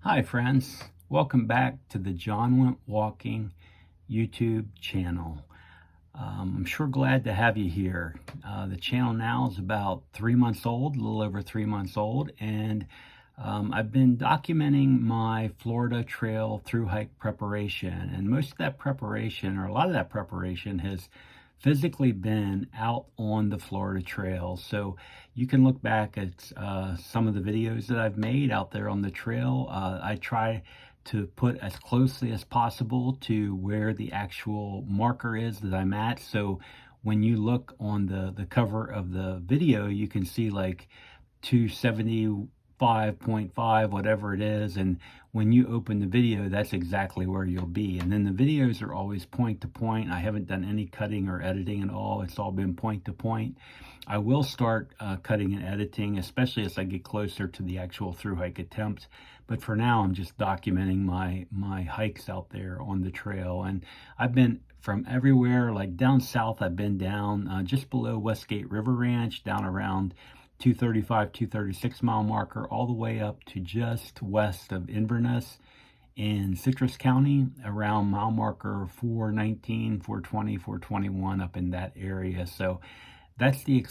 Hi friends, welcome back to the John Went Walking YouTube channel. I'm sure glad to have you here. The channel now is about 3 months old, a little over 3 months old, and I've been documenting my Florida Trail thru-hike preparation, and most of that preparation, or a lot of that preparation, has physically been out on the Florida Trail. So you can look back at some of the videos that I've made out there on the trail. I try to put as closely as possible to where the actual marker is that I'm at. So when you look on the cover of the video, you can see like 275.5, whatever it is, and when you open the video, that's exactly where you'll be. And then the videos are always point to point. I haven't done any cutting or editing at all. It's all been point to point. I will start cutting and editing, especially as I get closer to the actual thru-hike attempt. But for now, I'm just documenting my hikes out there on the trail. And I've been from everywhere, like down south. I've been down just below Westgate River Ranch, down around 235, 236 mile marker, all the way up to just west of Inverness in Citrus County, around mile marker 419, 420, 421, up in that area. So that's the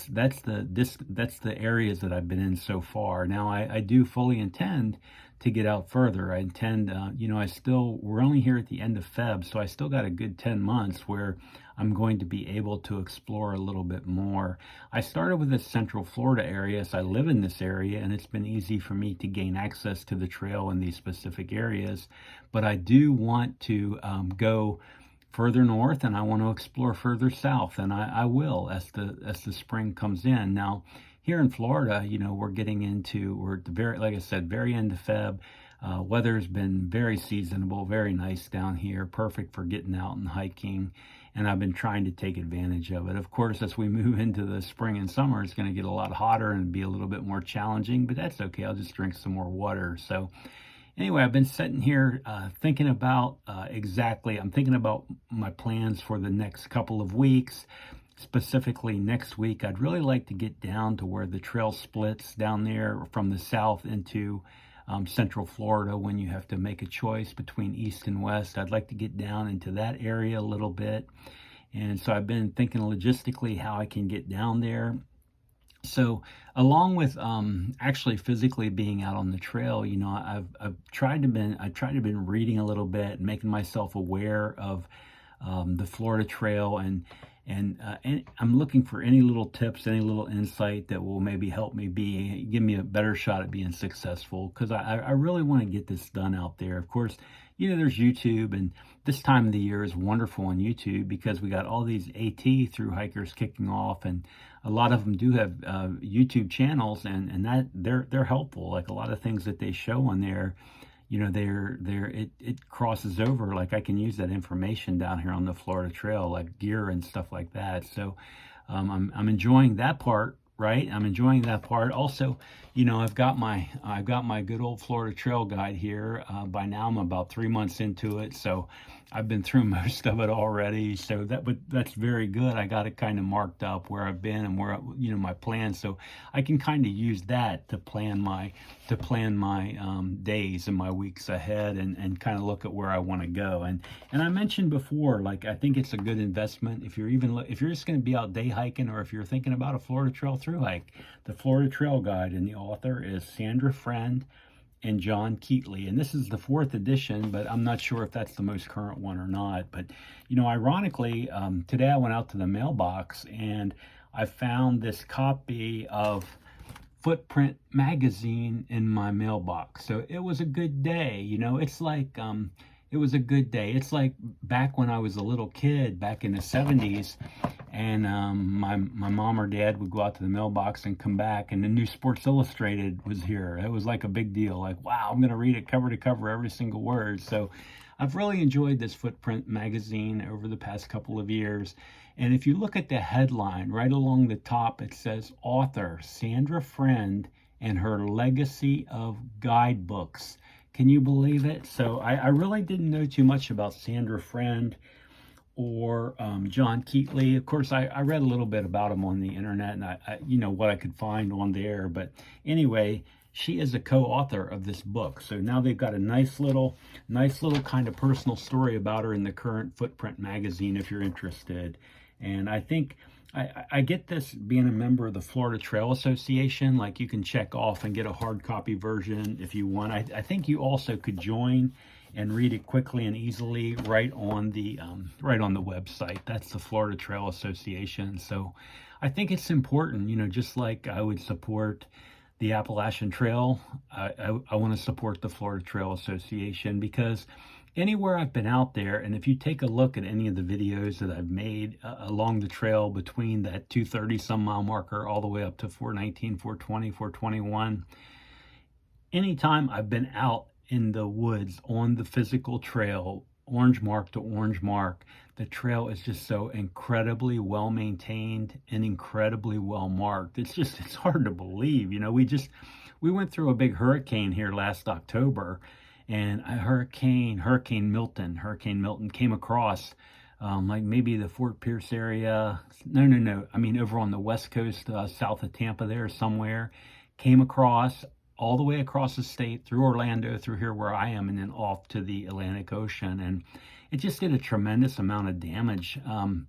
areas that I've been in so far. Now I do fully intend to get out further. I intend, we're only here at the end of Feb, so I still got a good 10 months where I'm going to be able to explore a little bit more. I started with the Central Florida area, so I live in this area, and it's been easy for me to gain access to the trail in these specific areas. But I do want to go further north, and I want to explore further south, and I will as the spring comes in. Now, here in Florida, we're at the very, like I said, very end of Feb. Weather's been very seasonable, very nice down here, perfect for getting out and hiking, and I've been trying to take advantage of it. Of course, as we move into the spring and summer, it's going to get a lot hotter and be a little bit more challenging, but that's okay. I'll just drink some more water. So anyway, I've been sitting here thinking about I'm thinking about my plans for the next couple of weeks. Specifically next week, I'd really like to get down to where the trail splits down there from the south into Central Florida, when you have to make a choice between east and west. I'd like to get down into that area a little bit. And so I've been thinking logistically how I can get down there. So along with actually physically being out on the trail, I've tried to been reading a little bit and making myself aware of the Florida Trail, and I'm looking for any little tips, any little insight that will maybe help me give me a better shot at being successful, because I really want to get this done out there. Of course, there's YouTube, and this time of the year is wonderful on YouTube because we got all these AT thru-hikers kicking off, and a lot of them do have YouTube channels, and that they're helpful. Like a lot of things that they show on there, it crosses over. Like I can use that information down here on the Florida Trail, like gear and stuff like that. So I'm enjoying that part. Right, I'm enjoying that part. Also, I've got my good old Florida Trail guide here. By now, I'm about 3 months into it, so I've been through most of it already. So that's very good. I got it kind of marked up where I've been and where my plans. So I can kind of use that to plan my days and my weeks ahead, and kind of look at where I want to go. And I mentioned before, like I think it's a good investment if you're just going to be out day hiking, or if you're thinking about a Florida Trail thru-hike. The Florida Trail Guide, and the author is Sandra Friend and John Keatley, and this is the 4th edition, but I'm not sure if that's the most current one or not. But ironically, today I went out to the mailbox and I found this copy of Footprint magazine in my mailbox. So it was a good day. It's like it was a good day. It's like back when I was a little kid, back in the 70s, and my mom or dad would go out to the mailbox and come back, and the new Sports Illustrated was here. It was like a big deal. Like, wow, I'm going to read it cover to cover, every single word. So I've really enjoyed this Footprint magazine over the past couple of years. And if you look at the headline right along the top, it says author Sandra Friend and her legacy of guidebooks. Can you believe it? So I really didn't know too much about Sandra Friend or John Keatley. Of course, I read a little bit about him on the internet, and I what I could find on there. But anyway, she is a co-author of this book. So now they've got a nice little kind of personal story about her in the current Footprint magazine, if you're interested. And I think I get this being a member of the Florida Trail Association. Like, you can check off and get a hard copy version if you want. I think you also could join and read it quickly and easily right on the website. That's the Florida Trail Association. So I think it's important, just like I would support the Appalachian Trail, I want to support the Florida Trail Association, because anywhere I've been out there, and if you take a look at any of the videos that I've made along the trail between that 230 some mile marker all the way up to 419, 420, 421, anytime I've been out in the woods on the physical trail, orange mark to orange mark, the trail is just so incredibly well maintained and incredibly well marked. It's hard to believe. We went through a big hurricane here last October, and Hurricane Milton came across like maybe the Fort Pierce area. No. I mean, over on the West Coast, south of Tampa there somewhere, came across all the way across the state, through Orlando, through here where I am, and then off to the Atlantic Ocean. And it just did a tremendous amount of damage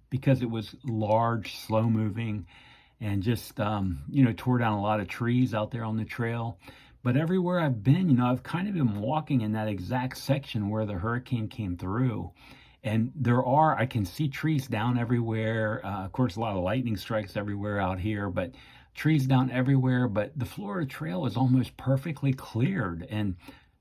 because it was large, slow moving, and just, tore down a lot of trees out there on the trail. But everywhere I've been, I've kind of been walking in that exact section where the hurricane came through. And I can see trees down everywhere. Of course, a lot of lightning strikes everywhere out here, but trees down everywhere. But the Florida Trail is almost perfectly cleared. And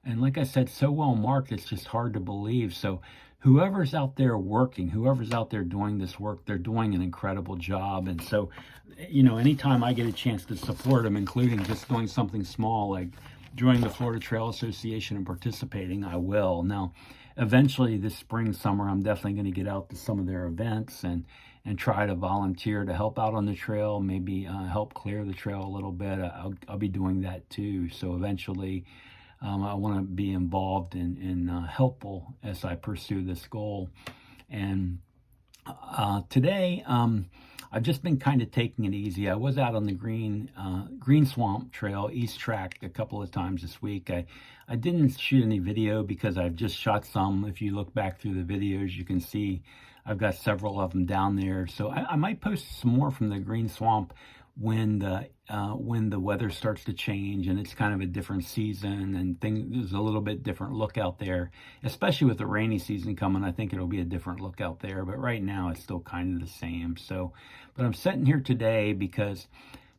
like I said, so well marked, it's just hard to believe. So whoever's out there working, whoever's out there doing this work, they're doing an incredible job. And so, anytime I get a chance to support them, including just doing something small like joining the Florida Trail Association and participating, I will. Now, eventually this spring, summer, I'm definitely going to get out to some of their events and try to volunteer to help out on the trail, maybe help clear the trail a little bit. I'll be doing that too. So eventually, I want to be involved and helpful as I pursue this goal. And today, I've just been kind of taking it easy. I was out on the Green Swamp Trail, East Track, a couple of times this week. I didn't shoot any video because I've just shot some. If you look back through the videos, you can see I've got several of them down there. So I might post some more from the Green Swamp when the weather starts to change and it's kind of a different season and there's a little bit different look out there, especially with the rainy season coming. I think it'll be a different look out there, but right now it's still kind of the same. So, but I'm sitting here today because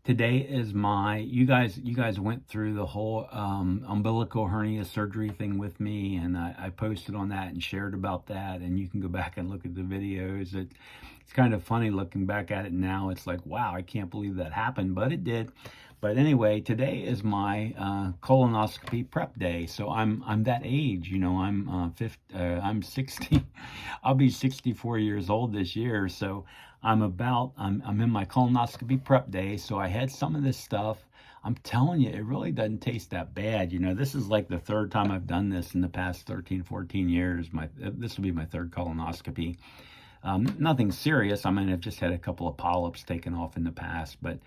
today is you guys went through the whole umbilical hernia surgery thing with me, and I posted on that and shared about that, and you can go back and look at the videos. It's kind of funny looking back at it now. It's like, wow, I can't believe that happened, but it did. But anyway, today is my colonoscopy prep day. So I'm that age, I'm 60. I'll be 64 years old this year. So I'm in my colonoscopy prep day. So I had some of this stuff. I'm telling you, it really doesn't taste that bad. This is like the third time I've done this in the past 13, 14 years. This will be my third colonoscopy. Nothing serious. I mean, I've just had a couple of polyps taken off in the past, but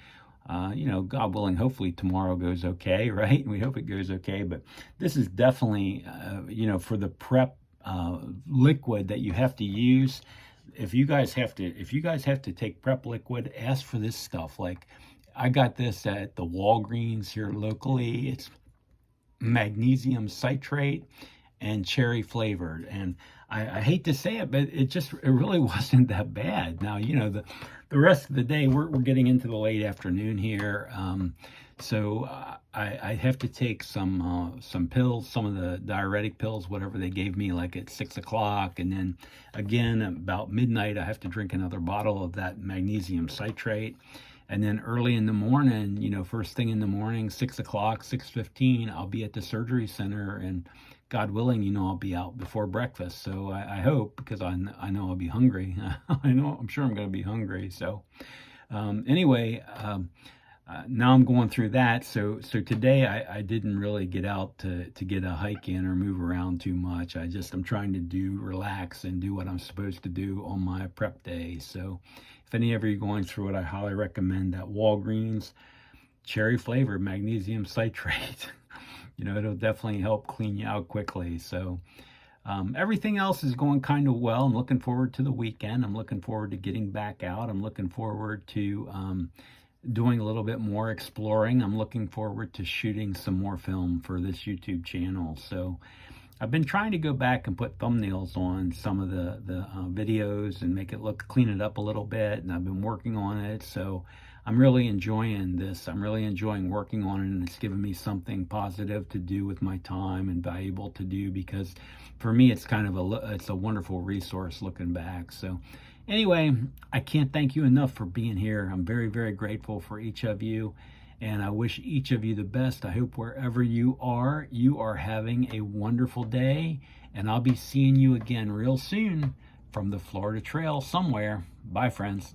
God willing, hopefully tomorrow goes okay, right? We hope it goes okay, but this is definitely, for the prep liquid that you have to use. If you guys have to take prep liquid, ask for this stuff. Like, I got this at the Walgreens here locally. It's magnesium citrate and cherry flavored, and I hate to say it, but it really wasn't that bad. Now, the rest of the day, we're getting into the late afternoon here, so I have to take some pills, some of the diuretic pills, whatever they gave me, like at 6 o'clock, and then again about midnight, I have to drink another bottle of that magnesium citrate. And then early in the morning, first thing in the morning, 6 o'clock, 6:15, I'll be at the surgery center, and God willing, I'll be out before breakfast. So I hope, because I know I'll be hungry. I'm sure I'm going to be hungry. So anyway, now I'm going through that. So today I didn't really get out to get a hike in or move around too much. I'm trying to relax and do what I'm supposed to do on my prep day. So if any of you are going through it, I highly recommend that Walgreens cherry flavored magnesium citrate. It'll definitely help clean you out quickly. So everything else is going kind of well. I'm looking forward to the weekend. I'm looking forward to getting back out. I'm looking forward to doing a little bit more exploring. I'm looking forward to shooting some more film for this YouTube channel. So I've been trying to go back and put thumbnails on some of the videos and make it clean it up a little bit, and I've been working on it. So I'm really enjoying this. I'm really enjoying working on it, and it's given me something positive to do with my time and valuable to do, because for me it's kind of it's a wonderful resource looking back. So anyway, I can't thank you enough for being here. I'm very, very grateful for each of you, and I wish each of you the best. I hope wherever you are having a wonderful day, and I'll be seeing you again real soon from the Florida Trail somewhere. Bye, friends.